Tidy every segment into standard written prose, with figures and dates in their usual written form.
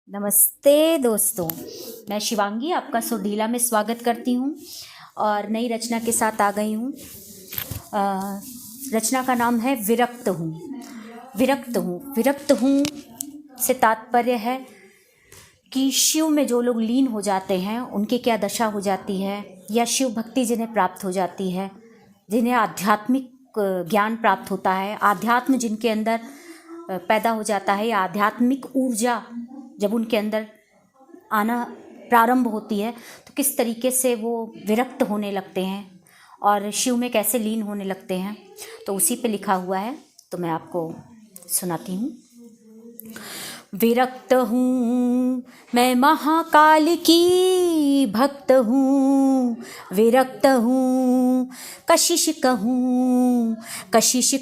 नमस्ते दोस्तों, मैं शिवांगी आपका सुरढीला में स्वागत करती हूँ और नई रचना के साथ आ गई हूँ। रचना का नाम है विरक्त हूँ। विरक्त हूँ से तात्पर्य है कि शिव में जो लोग लीन हो जाते हैं उनकी क्या दशा हो जाती है, या शिव भक्ति जिन्हें प्राप्त हो जाती है, जिन्हें आध्यात्मिक ज्ञान प्राप्त होता है, आध्यात्म जिनके अंदर पैदा हो जाता है, या आध्यात्मिक ऊर्जा जब उनके अंदर आना प्रारंभ होती है तो किस तरीके से वो विरक्त होने लगते हैं और शिव में कैसे लीन होने लगते हैं, तो उसी पे लिखा हुआ है। तो मैं आपको सुनाती हूँ। विरक्त हूँ मैं महाकाल की भक्त हूँ, विरक्त हूँ कशिश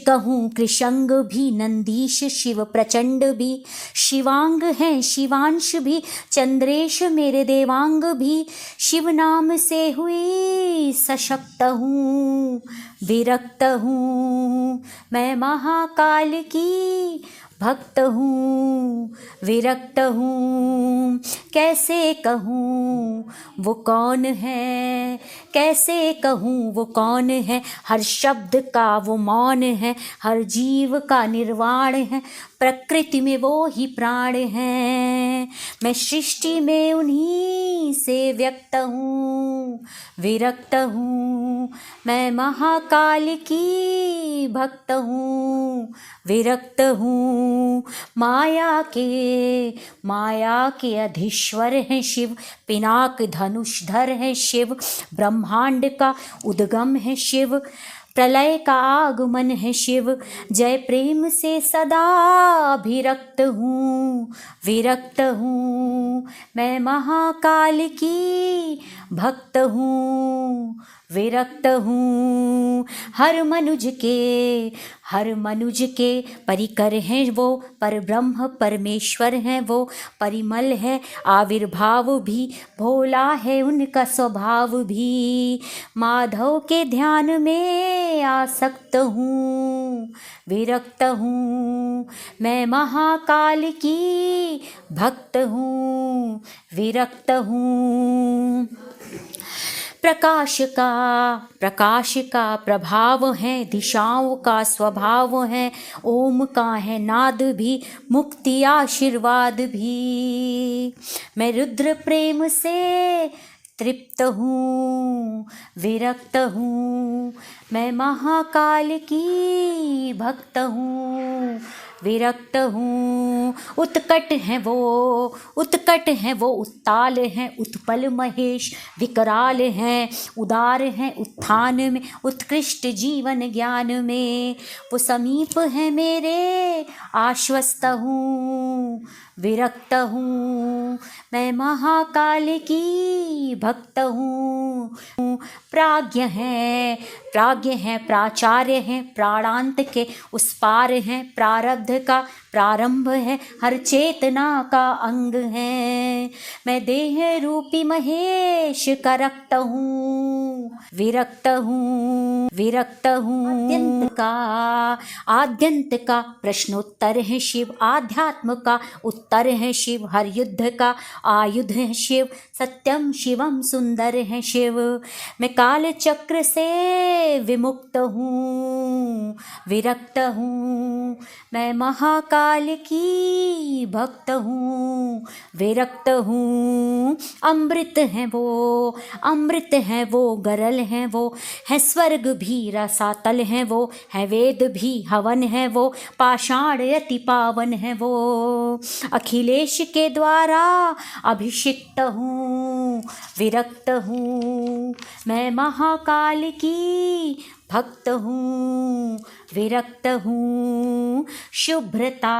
कहूँ कृशंग भी, नंदीश शिव प्रचंड भी, शिवांग हैं शिवांश भी, चंद्रेश मेरे देवांग भी, शिव नाम से हुई सशक्त हूँ। विरक्त हूँ मैं महाकाल की भक्त हूँ, विरक्त हूँ कैसे कहूँ वो कौन है, कैसे कहूँ वो कौन है, हर शब्द का वो मौन है, हर जीव का निर्वाण है, प्रकृति में वो ही प्राण है, मैं सृष्टि में उन्हीं से व्यक्त हूँ। विरक्त हूँ मैं महाकाल की भक्त हूँ, विरक्त हूँ माया के अधीश्वर हैं शिव, पिनाक धनुषधर है शिव, ब्रह्मांड का उद्गम है शिव, प्रलय का आगमन है शिव, जय प्रेम से सदा अभिरक्त हूँ। विरक्त हूँ मैं महाकाल की भक्त हूँ, विरक्त हूँ हर मनुज के परिकर हैं वो, पर ब्रह्म परमेश्वर हैं वो, परिमल है आविर्भाव भी, भोला है उनका स्वभाव भी, माधव के ध्यान में आसक्त हूँ। विरक्त हूँ मैं महाकाल की भक्त हूँ, विरक्त हूँ प्रकाश का प्रभाव है, दिशाओं का स्वभाव है, ओम का है नाद भी, मुक्ति आशीर्वाद भी, मैं रुद्र प्रेम से तृप्त हूँ। विरक्त हूँ मैं महाकाल की भक्त हूँ, विरक्त हूँ उत्कट हैं वो, उत्ताल हैं उत्पल महेश, विकराल हैं उदार हैं उत्थान में, उत्कृष्ट जीवन ज्ञान में, वो समीप है मेरे आश्वस्त हूँ। विरक्त हूँ मैं महाकाल की भक्त हूँ, प्राज्ञ हैं प्राचार्य हैं, प्राणांत के उस पार हैं, प्रारब्ध का प्रारंभ है, हर चेतना का अंग है, मैं देह रूपी महेश का रक्त हूँ। विरक्त हूँ आद्यंत का प्रश्नोत्तर है शिव, आध्यात्म का उत्तर है शिव, हर युद्ध का आयुध है शिव, सत्यम शिवम सुंदर है शिव, मैं काल चक्र से विमुक्त हूँ। विरक्त हूँ मैं महाकाल की भक्त हूँ, विरक्त हूँ अमृत है वो गरल है वो, है स्वर्ग भी रसातल है वो, है वेद भी हवन है वो, पाषाण अति पावन है वो, अखिलेश के द्वारा अभिषिक्त हूँ। विरक्त हूँ मैं महाकाल की भक्त हूँ, विरक्त हूँ शुभ्रता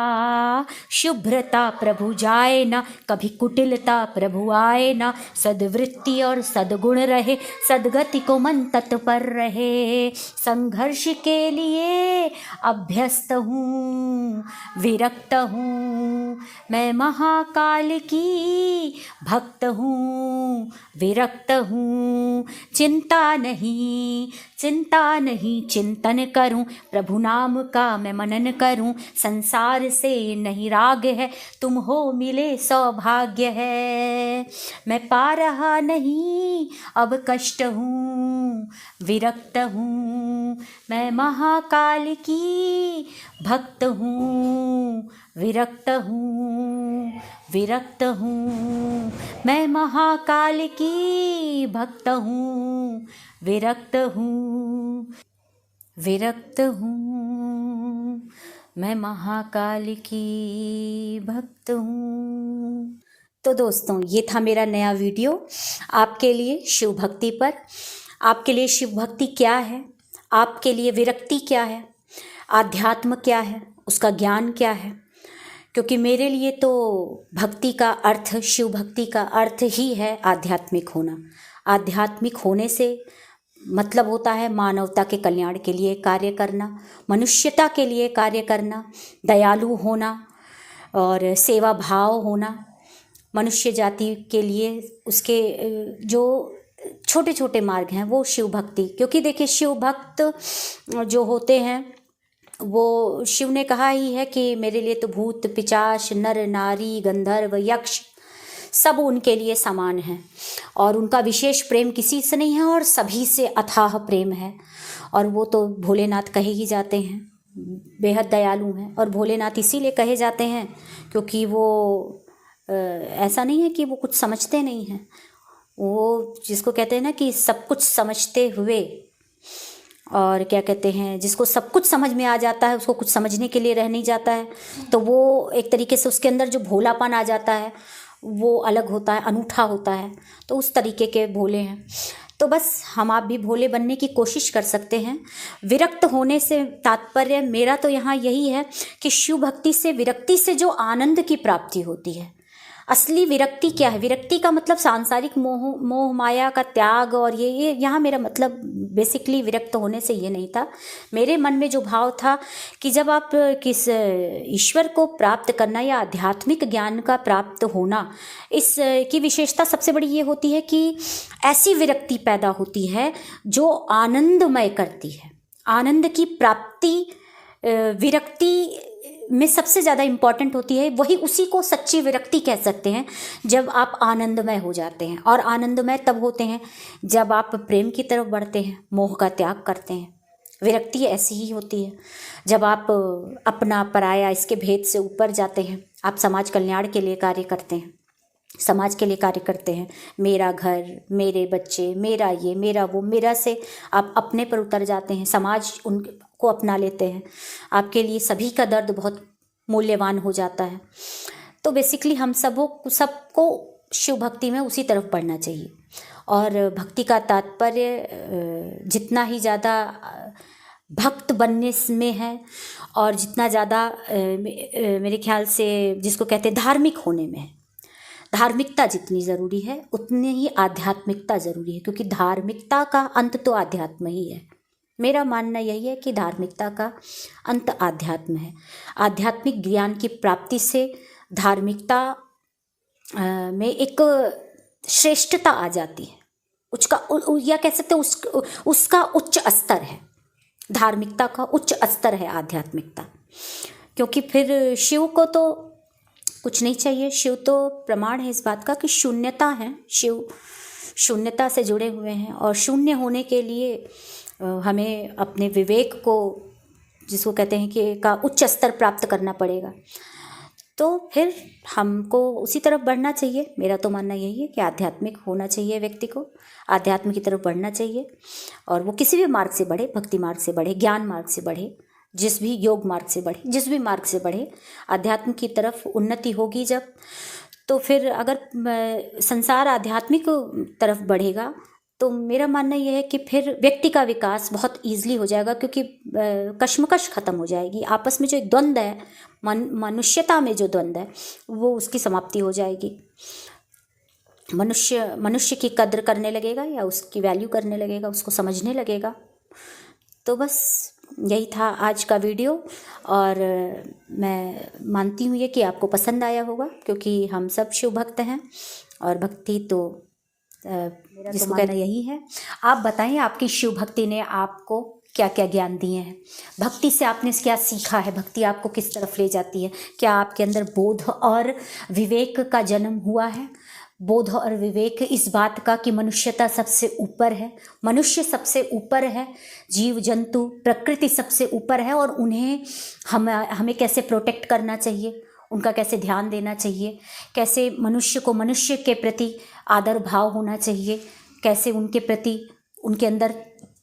प्रभु जाए न, कभी कुटिलता प्रभु आए न, सद्वृत्ति और सद्गुण रहे, सद्गति को मन तत्पर रहे, संघर्ष के लिए अभ्यस्त हूँ। विरक्त हूँ मैं महाकाल की भक्त हूँ, विरक्त हूँ चिंता नहीं चिंतन करूं, प्रभु नाम का मैं मनन करूं। संसार से नहीं राग है, तुम हो मिले सौभाग्य है। मैं पा रहा नहीं अब कष्ट हूँ, विरक्त हूँ, मैं महाकाल की भक्त हूँ, विरक्त हूँ, विरक्त हूँ, मैं महाकाल की भक्त हूँ, विरक्त हूँ, विरक्त हूँ, मैं महाकाल की भक्त हूँ। तो दोस्तों, ये था मेरा नया वीडियो आपके लिए शिव भक्ति पर। आपके लिए शिव भक्ति क्या है, आपके लिए विरक्ति क्या है, आध्यात्म क्या है, उसका ज्ञान क्या है। क्योंकि मेरे लिए तो भक्ति का अर्थ, शिव भक्ति का अर्थ ही है आध्यात्मिक होना। आध्यात्मिक होने से मतलब होता है मानवता के कल्याण के लिए कार्य करना, मनुष्यता के लिए कार्य करना, दयालु होना और सेवा भाव होना, मनुष्य जाति के लिए उसके जो छोटे छोटे मार्ग हैं वो शिव भक्ति। क्योंकि देखिए, शिव भक्त जो होते हैं वो, शिव ने कहा ही है कि मेरे लिए तो भूत पिशाच नर नारी गंधर्व यक्ष सब उनके लिए समान हैं, और उनका विशेष प्रेम किसी से नहीं है और सभी से अथाह प्रेम है। और वो तो भोलेनाथ कहे ही जाते हैं, बेहद दयालु हैं। और भोलेनाथ इसीलिए कहे जाते हैं क्योंकि वो ऐसा नहीं है कि वो कुछ समझते नहीं हैं, वो जिसको कहते हैं ना कि सब कुछ समझते हुए, और क्या कहते हैं, जिसको सब कुछ समझ में आ जाता है उसको कुछ समझने के लिए रह नहीं जाता है। तो वो एक तरीके से उसके अंदर जो भोलापन आ जाता है वो अलग होता है, अनूठा होता है। तो उस तरीके के भोले हैं। तो बस हम आप भी भोले बनने की कोशिश कर सकते हैं। विरक्त होने से तात्पर्य मेरा तो यहाँ यही है कि शिव भक्ति से, विरक्ति से जो आनंद की प्राप्ति होती है, असली विरक्ति क्या है। विरक्ति का मतलब सांसारिक मोह माया का त्याग, और ये यहाँ मेरा मतलब बेसिकली विरक्त होने से ये नहीं था। मेरे मन में जो भाव था कि जब आप किस ईश्वर को प्राप्त करना या आध्यात्मिक ज्ञान का प्राप्त होना, इस की विशेषता सबसे बड़ी ये होती है कि ऐसी विरक्ति पैदा होती है जो आनंदमय करती है। आनंद की प्राप्ति विरक्ति में सबसे ज़्यादा इम्पॉर्टेंट होती है। वही, उसी को सच्ची विरक्ति कह सकते हैं जब आप आनंदमय हो जाते हैं। और आनंदमय तब होते हैं जब आप प्रेम की तरफ बढ़ते हैं, मोह का त्याग करते हैं। विरक्ति ऐसी ही होती है जब आप अपना पराया इसके भेद से ऊपर जाते हैं। आप समाज कल्याण के लिए कार्य करते हैं, समाज के लिए कार्य करते हैं। मेरा घर, मेरे बच्चे, मेरा ये, मेरा वो, मेरा से आप अपने पर उतर जाते हैं, समाज उनको अपना लेते हैं। आपके लिए सभी का दर्द बहुत मूल्यवान हो जाता है। तो बेसिकली हम सबको शिव भक्ति में उसी तरफ बढ़ना चाहिए। और भक्ति का तात्पर्य जितना ही ज़्यादा भक्त बनने में है, और जितना ज़्यादा मेरे ख्याल से जिसको कहते हैं धार्मिक होने में है। धार्मिकता जितनी ज़रूरी है उतनी ही आध्यात्मिकता ज़रूरी है, क्योंकि धार्मिकता का अंत तो आध्यात्म ही है। मेरा मानना यही है कि धार्मिकता का अंत आध्यात्म है। आध्यात्मिक ज्ञान की प्राप्ति से धार्मिकता में एक श्रेष्ठता आ जाती है। या कह सकते हैं उसका उच्च स्तर है। धार्मिकता का उच्च स्तर है आध्यात्मिकता। क्योंकि फिर शिव को तो कुछ नहीं चाहिए। शिव तो प्रमाण है इस बात का कि शून्यता है। शिव शून्यता से जुड़े हुए हैं, और शून्य होने के लिए हमें अपने विवेक को, जिसको कहते हैं कि का उच्च स्तर प्राप्त करना पड़ेगा। तो फिर हमको उसी तरफ बढ़ना चाहिए। मेरा तो मानना यही है कि आध्यात्मिक होना चाहिए, व्यक्ति को आध्यात्म की तरफ बढ़ना चाहिए। और वो किसी भी मार्ग से बढ़े, भक्ति मार्ग से बढ़े, ज्ञान मार्ग से बढ़े, जिस भी योग मार्ग से बढ़े, जिस भी मार्ग से बढ़े, आध्यात्म की तरफ उन्नति होगी जब, तो फिर अगर संसार आध्यात्मिक तरफ बढ़ेगा तो मेरा मानना यह है कि फिर व्यक्ति का विकास बहुत ईजिली हो जाएगा। क्योंकि कश्मकश खत्म हो जाएगी। आपस में जो एक द्वंद्व है, मनुष्यता में जो द्वंद्व है, वो उसकी समाप्ति हो जाएगी। मनुष्य की कद्र करने लगेगा या उसकी वैल्यू करने लगेगा, उसको समझने लगेगा। तो बस यही था आज का वीडियो, और मैं मानती हूँ ये कि आपको पसंद आया होगा, क्योंकि हम सब शिव भक्त हैं। और भक्ति तो मेरा जिसको कहना यही है। आप बताएं, आपकी शिव भक्ति ने आपको क्या क्या ज्ञान दिए हैं, भक्ति से आपने क्या सीखा है, भक्ति आपको किस तरफ ले जाती है, क्या आपके अंदर बोध और विवेक का जन्म हुआ है। बोध और विवेक इस बात का कि मनुष्यता सबसे ऊपर है, मनुष्य सबसे ऊपर है, जीव जंतु प्रकृति सबसे ऊपर है, और उन्हें हमें कैसे प्रोटेक्ट करना चाहिए, उनका कैसे ध्यान देना चाहिए, कैसे मनुष्य को मनुष्य के प्रति आदर भाव होना चाहिए, कैसे उनके प्रति उनके अंदर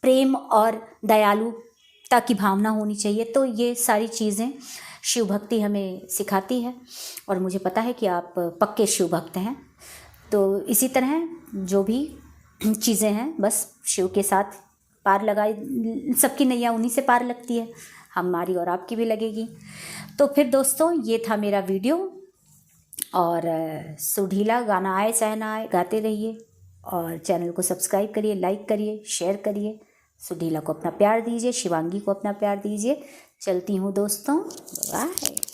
प्रेम और दयालुता की भावना होनी चाहिए। तो ये सारी चीज़ें शिव भक्ति हमें सिखाती है, और मुझे पता है कि आप पक्के शिव भक्त हैं। तो इसी तरह जो भी चीज़ें हैं, बस शिव के साथ पार लगाई, सबकी नैया उन्हीं से पार लगती है, हमारी और आपकी भी लगेगी। तो फिर दोस्तों, ये था मेरा वीडियो, और सुरीला गाना आए चाहे ना आए, गाते रहिए, और चैनल को सब्सक्राइब करिए, लाइक करिए, शेयर करिए, सुरीला को अपना प्यार दीजिए, शिवांगी को अपना प्यार दीजिए। चलती हूँ दोस्तों, बाय।